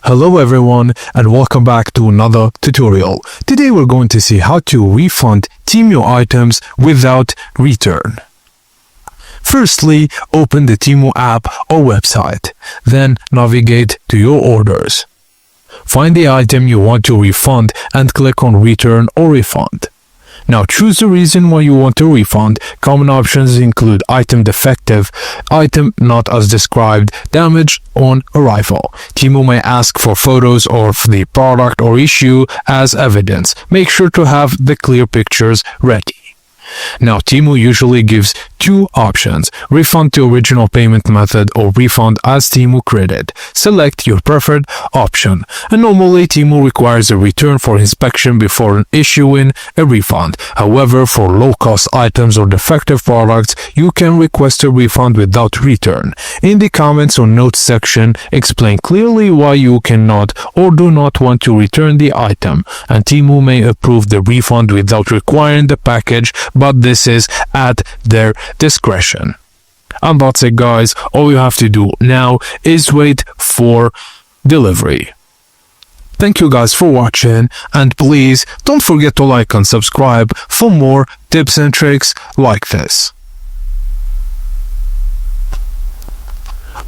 Hello everyone and welcome back to another tutorial. Today we're going to see how to refund Temu items without return. Firstly, open the Temu app or website, then navigate to your orders. Find the item you want to refund and click on return or refund. Now choose the reason why you want to refund. Common options include item defective, item not as described, damage on arrival. Temu may ask for photos of the product or issue as evidence. Make sure to have the clear pictures ready. Now Temu usually gives two options: refund to original payment method or refund as Temu credit. Select your preferred option. And normally Temu requires a return for inspection before issuing a refund. However, for low-cost items or defective products, you can request a refund without return. In the comments or notes section, explain clearly why you cannot or do not want to return the item, and Temu may approve the refund without requiring the package, but this is at their discretion. And that's it, guys. All you have to do now is wait for delivery. Thank you guys for watching, and please don't forget to like and subscribe for more tips and tricks like this.